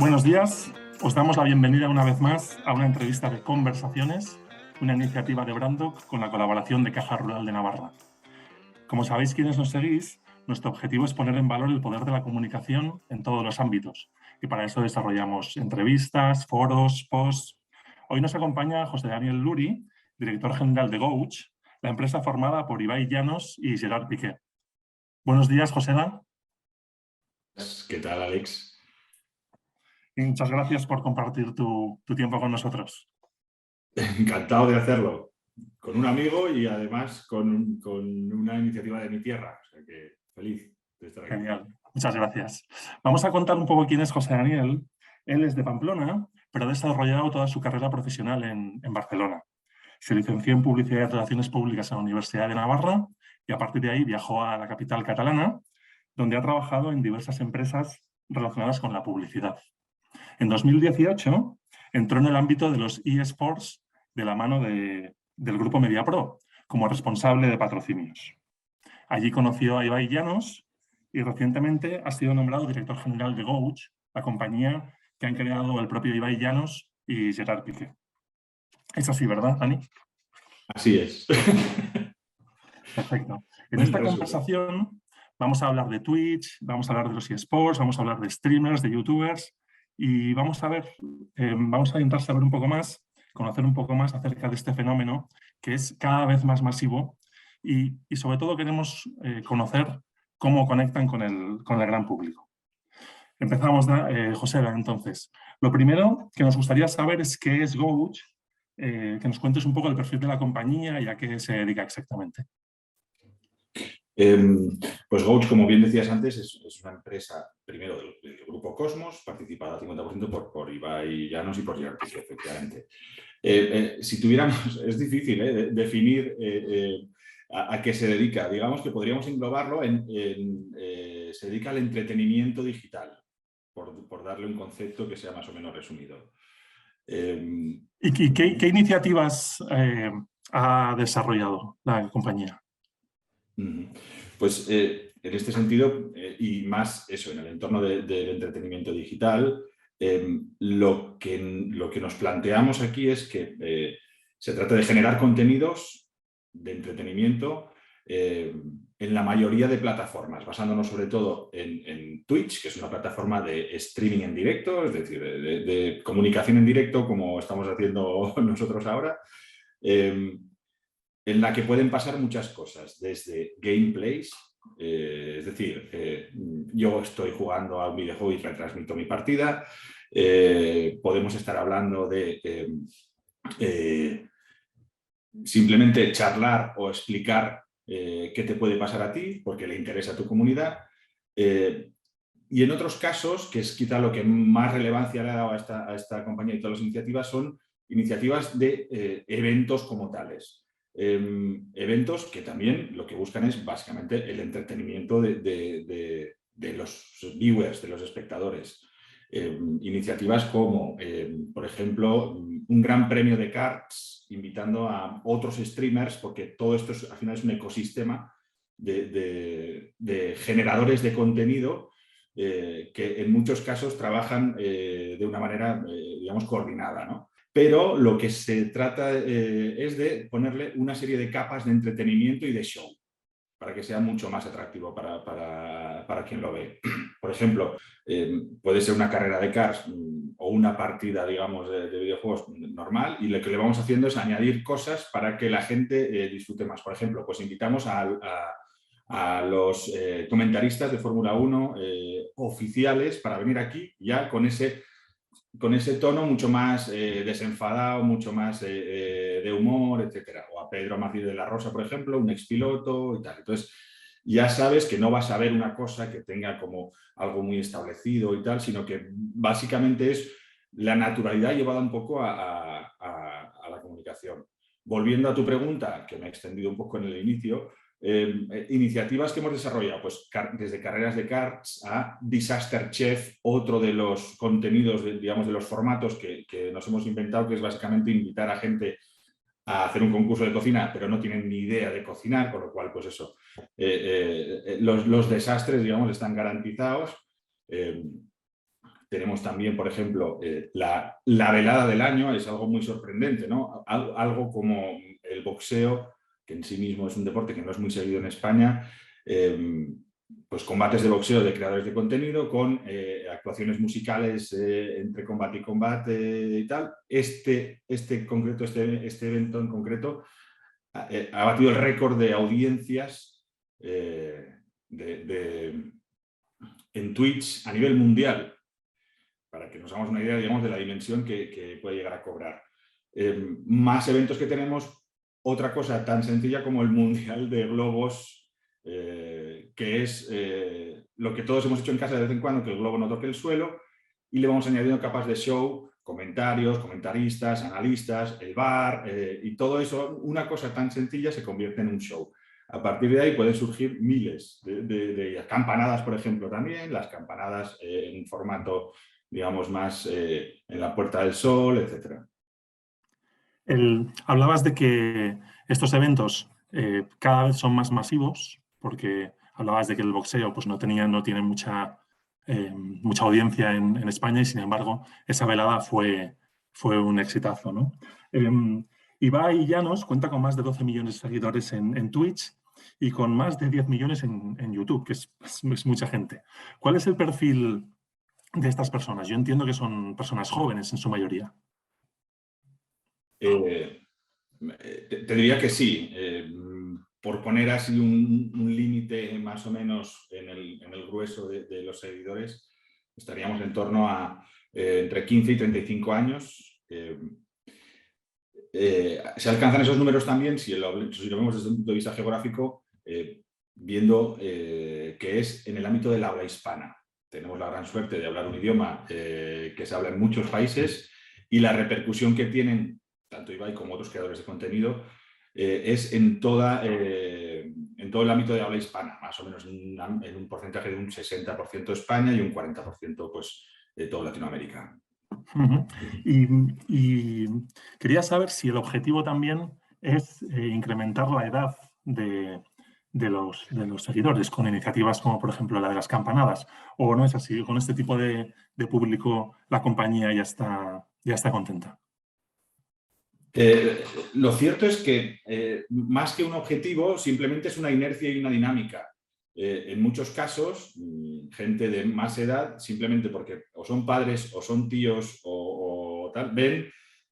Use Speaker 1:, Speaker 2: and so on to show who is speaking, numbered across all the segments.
Speaker 1: Buenos días, os damos la bienvenida una vez más a una entrevista de Conversaciones, una iniciativa de Brandoc con la colaboración de Caja Rural de Navarra. Como sabéis quienes nos seguís, nuestro objetivo es poner en valor el poder de la comunicación en todos los ámbitos y para eso desarrollamos entrevistas, foros, posts. Hoy nos acompaña José Daniel Luri, director general de Gouch, la empresa formada por Ibai Llanos y Gerard Piqué. Buenos días, José Dan.
Speaker 2: ¿Qué tal, Alex?
Speaker 1: Y muchas gracias por compartir tu tiempo con nosotros.
Speaker 2: Encantado de hacerlo, con un amigo y además con una iniciativa de mi tierra. O sea que feliz de estar aquí.
Speaker 1: Genial, muchas gracias. Vamos a contar un poco quién es José Daniel. Él es de Pamplona, pero ha desarrollado toda su carrera profesional en Barcelona. Se licenció en Publicidad y Relaciones Públicas en la Universidad de Navarra y a partir de ahí viajó a la capital catalana, donde ha trabajado en diversas empresas relacionadas con la publicidad. En 2018 entró en el ámbito de los eSports de la mano del grupo MediaPro como responsable de patrocinios. Allí conoció a Ibai Llanos y recientemente ha sido nombrado director general de Gouch, la compañía que han creado el propio Ibai Llanos y Gerard Piqué. Es así, ¿verdad, Dani?
Speaker 2: Así es.
Speaker 1: Perfecto. En esta conversación vamos a hablar de Twitch, vamos a hablar de los eSports, vamos a hablar de streamers, de youtubers y vamos a intentar saber un poco más, conocer un poco más acerca de este fenómeno que es cada vez más masivo y sobre todo queremos conocer cómo conectan con el gran público. Empezamos, José, entonces. Lo primero que nos gustaría saber es qué es Gouch, que nos cuentes un poco el perfil de la compañía y a qué se dedica exactamente.
Speaker 2: Pues Gouch, como bien decías antes, es una empresa, primero del grupo Cosmos, participada al 50% por Ibai Llanos y por Gerard Piqué, efectivamente. Si tuviéramos, es difícil definir a qué se dedica. Digamos que podríamos englobarlo se dedica al entretenimiento digital, por darle un concepto que sea más o menos resumido.
Speaker 1: ¿Y qué iniciativas ha desarrollado la compañía?
Speaker 2: Pues en este sentido, y más eso, en el entorno del entretenimiento digital, lo que nos planteamos aquí es que se trata de generar contenidos de entretenimiento en la mayoría de plataformas, basándonos sobre todo en Twitch, que es una plataforma de streaming en directo, es decir, de comunicación en directo, como estamos haciendo nosotros ahora, en la que pueden pasar muchas cosas, desde gameplays, es decir, yo estoy jugando a un videojuego y retransmito mi partida, podemos estar hablando de simplemente charlar o explicar qué te puede pasar a ti, porque le interesa a tu comunidad, y en otros casos, que es quizá lo que más relevancia le ha dado a esta compañía y todas las iniciativas, son iniciativas de eventos como tales. Eventos que también lo que buscan es básicamente el entretenimiento de los viewers, de los espectadores. Iniciativas como, por ejemplo, un gran premio de karts, invitando a otros streamers, porque todo esto al final es un ecosistema de generadores de contenido que en muchos casos trabajan de una manera, digamos, coordinada, ¿no? Pero lo que se trata es de ponerle una serie de capas de entretenimiento y de show para que sea mucho más atractivo para quien lo ve. Por ejemplo, puede ser una carrera de cars o una partida, digamos, de videojuegos normal, y lo que le vamos haciendo es añadir cosas para que la gente disfrute más. Por ejemplo, pues invitamos a los comentaristas de Fórmula 1 oficiales para venir aquí ya con ese tono mucho más desenfadado, mucho más de humor, etcétera. O a Pedro Martínez de la Rosa, por ejemplo, un expiloto y tal. Entonces, ya sabes que no vas a ver una cosa que tenga como algo muy establecido y tal, sino que básicamente es la naturalidad llevada un poco a la comunicación. Volviendo a tu pregunta, que me he extendido un poco en el inicio, iniciativas que hemos desarrollado, pues desde carreras de karts a Disaster Chef, otro de los contenidos, digamos, de los formatos que nos hemos inventado, que es básicamente invitar a gente a hacer un concurso de cocina, pero no tienen ni idea de cocinar, con lo cual, pues eso, los desastres, digamos, están garantizados. Tenemos también, por ejemplo, la velada del año, es algo muy sorprendente, ¿no? Algo como el boxeo, que en sí mismo es un deporte que no es muy seguido en España, pues combates de boxeo de creadores de contenido con actuaciones musicales entre combate y combate y tal. Este evento en concreto ha batido el récord de audiencias en Twitch a nivel mundial, para que nos hagamos una idea, digamos, de la dimensión que puede llegar a cobrar. Más eventos que tenemos, otra cosa tan sencilla como el Mundial de Globos, que es lo que todos hemos hecho en casa de vez en cuando, que el globo no toque el suelo, y le vamos añadiendo capas de show, comentarios, comentaristas, analistas, el bar, y todo eso, una cosa tan sencilla se convierte en un show. A partir de ahí pueden surgir miles de campanadas, por ejemplo, también, las campanadas en un formato, digamos, más en la Puerta del Sol, etc.
Speaker 1: Hablabas de que estos eventos cada vez son más masivos, porque hablabas de que el boxeo pues, no tiene mucha audiencia en España y, sin embargo, esa velada fue un exitazo, ¿no? Ibai Llanos cuenta con más de 12 millones de seguidores en Twitch y con más de 10 millones en YouTube, que es mucha gente. ¿Cuál es el perfil de estas personas? Yo entiendo que son personas jóvenes en su mayoría.
Speaker 2: Te diría que sí. Por poner así un límite más o menos en el grueso de los seguidores, estaríamos en torno a entre 15 y 35 años. Se alcanzan esos números también, si lo vemos desde un punto de vista geográfico, viendo que es en el ámbito del habla hispana. Tenemos la gran suerte de hablar un idioma que se habla en muchos países, y la repercusión que tienen tanto Ibai como otros creadores de contenido es en todo el ámbito de habla hispana, más o menos en un porcentaje de un 60% España y un 40% pues, de toda Latinoamérica.
Speaker 1: Y quería saber si el objetivo también es incrementar la edad de los seguidores con iniciativas como, por ejemplo, la de las campanadas, o no es así. Con este tipo de público la compañía ya está contenta.
Speaker 2: Lo cierto es que más que un objetivo, simplemente es una inercia y una dinámica. En muchos casos, gente de más edad, simplemente porque o son padres o son tíos o tal, ven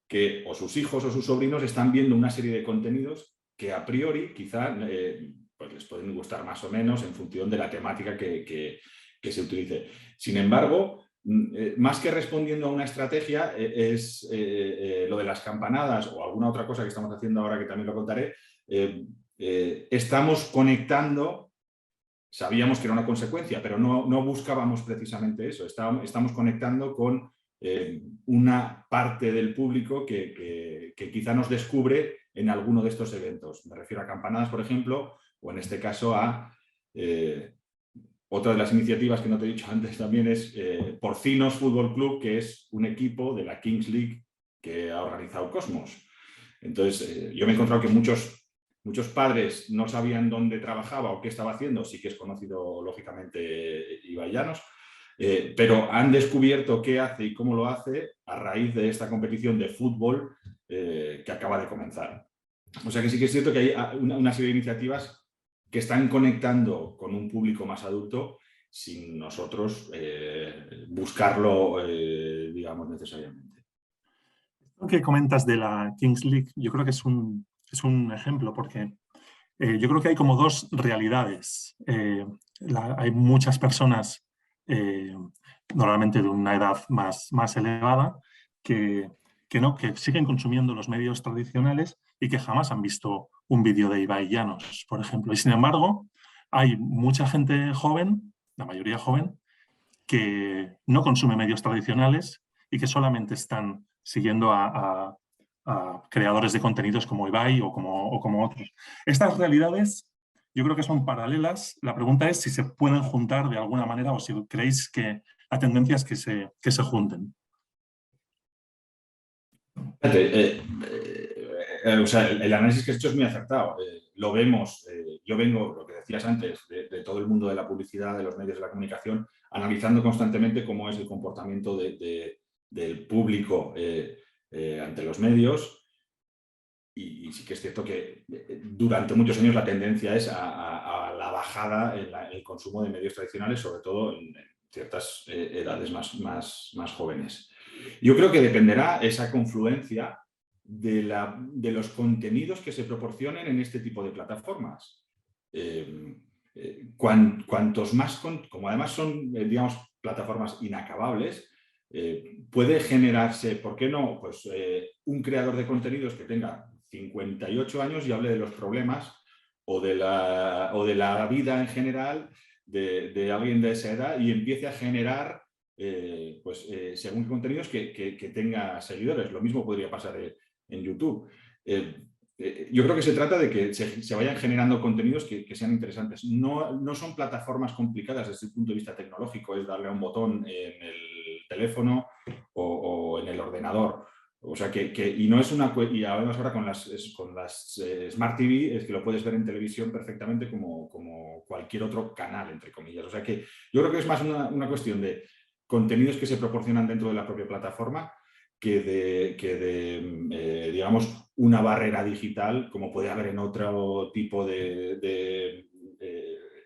Speaker 2: que o sus hijos o sus sobrinos están viendo una serie de contenidos que a priori quizá pues les pueden gustar más o menos en función de la temática que se utilice. Sin embargo, más que respondiendo a una estrategia, es lo de las campanadas o alguna otra cosa que estamos haciendo ahora, que también lo contaré. Estamos conectando, sabíamos que era una consecuencia, pero no buscábamos precisamente eso. Estamos conectando con una parte del público que quizá nos descubre en alguno de estos eventos. Me refiero a campanadas, por ejemplo, o en este caso a... otra de las iniciativas que no te he dicho antes también es Porcinos Fútbol Club, que es un equipo de la Kings League que ha organizado Cosmos. Entonces, yo me he encontrado que muchos padres no sabían dónde trabajaba o qué estaba haciendo. Sí que es conocido, lógicamente, Ibai Llanos, pero han descubierto qué hace y cómo lo hace a raíz de esta competición de fútbol que acaba de comenzar. O sea que sí que es cierto que hay una serie de iniciativas que están conectando con un público más adulto sin nosotros buscarlo, digamos, necesariamente.
Speaker 1: Lo que comentas de la Kings League, yo creo que es un ejemplo, porque yo creo que hay como dos realidades. Hay muchas personas, normalmente de una edad más elevada, que siguen consumiendo los medios tradicionales y que jamás han visto un vídeo de Ibai Llanos, por ejemplo. Y sin embargo, hay mucha gente joven, la mayoría joven, que no consume medios tradicionales y que solamente están siguiendo a creadores de contenidos como Ibai o como otros. Estas realidades yo creo que son paralelas. La pregunta es si se pueden juntar de alguna manera o si creéis que la tendencia es que se junten.
Speaker 2: O sea, el análisis que has hecho es muy acertado. Lo vemos, yo vengo, lo que decías antes, de todo el mundo de la publicidad, de los medios de la comunicación, analizando constantemente cómo es el comportamiento del público ante los medios. Y sí que es cierto que durante muchos años la tendencia es a la bajada en el consumo de medios tradicionales, sobre todo en ciertas edades más jóvenes. Yo creo que dependerá esa confluencia de los contenidos que se proporcionen en este tipo de plataformas. Cuantos más, como además son, digamos, plataformas inacabables, puede generarse, ¿por qué no? Pues un creador de contenidos que tenga 58 años y hable de los problemas o de la vida en general de alguien de esa edad y empiece a generar según contenidos que tenga seguidores. Lo mismo podría pasar en YouTube. Yo creo que se trata de que se vayan generando contenidos que sean interesantes. No son plataformas complicadas desde el punto de vista tecnológico, es darle a un botón en el teléfono o en el ordenador. O sea y no es y además ahora con las Smart TV es que lo puedes ver en televisión perfectamente como cualquier otro canal, entre comillas. O sea que yo creo que es más una cuestión de contenidos que se proporcionan dentro de la propia plataforma que de digamos, una barrera digital como puede haber en otro tipo de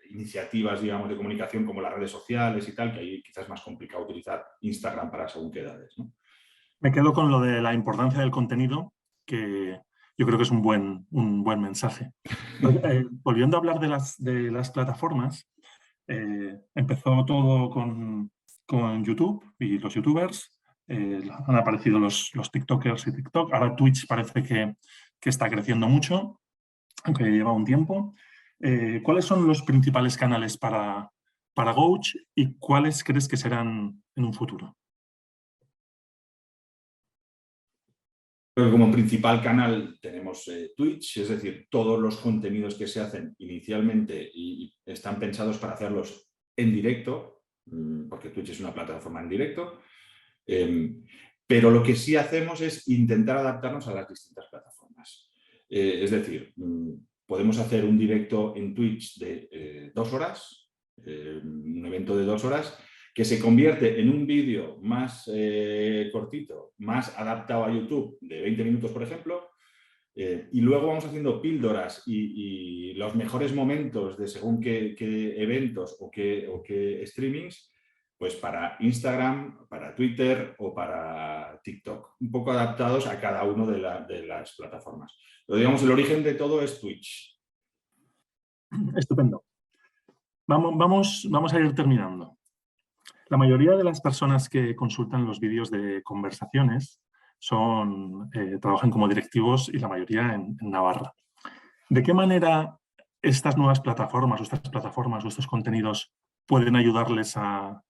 Speaker 2: iniciativas, digamos, de comunicación como las redes sociales y tal, que ahí quizás es más complicado utilizar Instagram para según qué edades, ¿no?
Speaker 1: Me quedo con lo de la importancia del contenido, que yo creo que es un buen mensaje. Volviendo a hablar de las plataformas, empezó todo con YouTube y los youtubers. Han aparecido los TikTokers y TikTok. Ahora Twitch parece que está creciendo mucho, aunque lleva un tiempo. ¿Cuáles son los principales canales para Gouch y cuáles crees que serán en un futuro?
Speaker 2: Pero como principal canal tenemos Twitch, es decir, todos los contenidos que se hacen inicialmente y están pensados para hacerlos en directo, porque Twitch es una plataforma en directo, pero lo que sí hacemos es intentar adaptarnos a las distintas plataformas. Es decir, podemos hacer un directo en Twitch de 2 horas, un evento de 2 horas, que se convierte en un vídeo más cortito, más adaptado a YouTube, de 20 minutos, por ejemplo, y luego vamos haciendo píldoras y los mejores momentos de según qué eventos o qué streamings, pues para Instagram, para Twitter o para TikTok, un poco adaptados a cada una de las plataformas. Pero digamos, el origen de todo es Twitch.
Speaker 1: Estupendo. Vamos a ir terminando. La mayoría de las personas que consultan los vídeos de conversaciones trabajan como directivos y la mayoría en Navarra. ¿De qué manera estas nuevas plataformas o estos contenidos pueden ayudarles a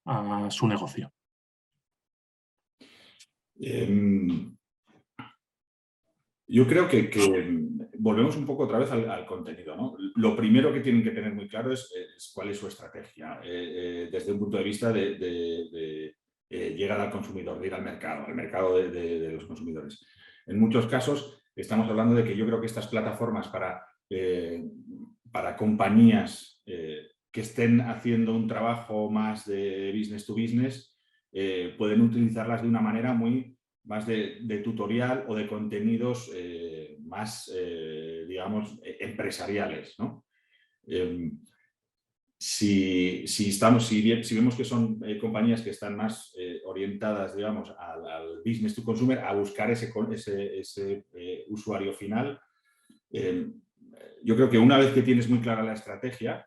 Speaker 1: su negocio?
Speaker 2: Yo creo que volvemos un poco otra vez al contenido, ¿no? Lo primero que tienen que tener muy claro es cuál es su estrategia desde un punto de vista de llegar al consumidor, de ir al mercado de los consumidores. En muchos casos estamos hablando de que yo creo que estas plataformas para compañías que estén haciendo un trabajo más de business to business pueden utilizarlas de una manera más de tutorial o de contenidos más, digamos, empresariales, ¿no? Si vemos que son compañías que están más orientadas, digamos, al business to consumer, a buscar ese usuario final, yo creo que una vez que tienes muy clara la estrategia,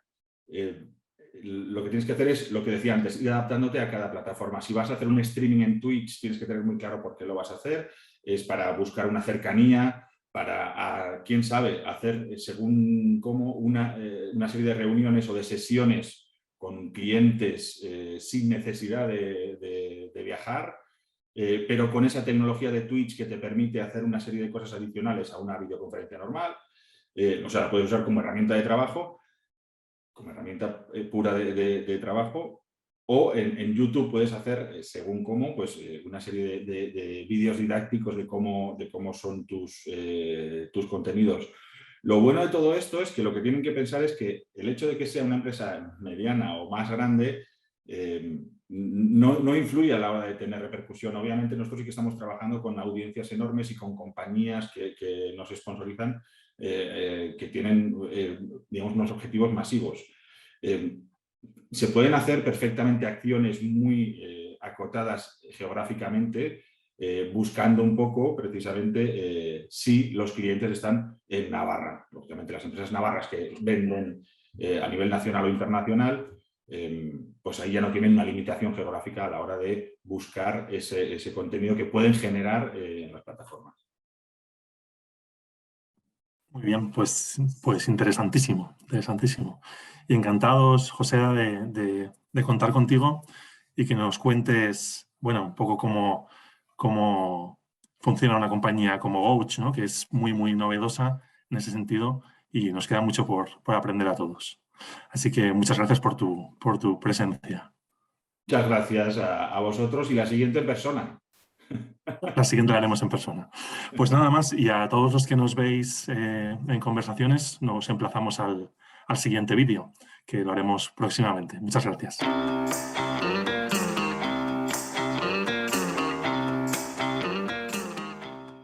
Speaker 2: lo que tienes que hacer es lo que decía antes, ir adaptándote a cada plataforma. Si vas a hacer un streaming en Twitch, tienes que tener muy claro por qué lo vas a hacer. Es para buscar una cercanía, quién sabe, hacer según cómo una serie de reuniones o de sesiones con clientes sin necesidad de viajar, pero con esa tecnología de Twitch que te permite hacer una serie de cosas adicionales a una videoconferencia normal. O sea, la puedes usar como herramienta de trabajo, como herramienta pura de trabajo, o en YouTube puedes hacer, según cómo, pues una serie de vídeos didácticos de cómo son tus contenidos Lo bueno de todo esto es que lo que tienen que pensar es que el hecho de que sea una empresa mediana o más grande no influye a la hora de tener repercusión. Obviamente nosotros sí que estamos trabajando con audiencias enormes y con compañías que nos sponsorizan, que tienen digamos, unos objetivos masivos. Se pueden hacer perfectamente acciones muy acotadas geográficamente, buscando un poco precisamente si los clientes están en Navarra. Lógicamente las empresas navarras que venden a nivel nacional o internacional, pues ahí ya no tienen una limitación geográfica a la hora de buscar ese contenido que pueden generar en las plataformas.
Speaker 1: Muy bien, pues interesantísimo, interesantísimo. Y encantados, José, de contar contigo y que nos cuentes, bueno, un poco cómo funciona una compañía como Ouch, ¿no? Que es muy, muy novedosa en ese sentido y nos queda mucho por aprender a todos. Así que muchas gracias por tu presencia.
Speaker 2: Muchas gracias a vosotros y la siguiente persona.
Speaker 1: La siguiente la haremos en persona. Pues nada más, y a todos los que nos veis en conversaciones, nos emplazamos al siguiente vídeo, que lo haremos próximamente. Muchas gracias.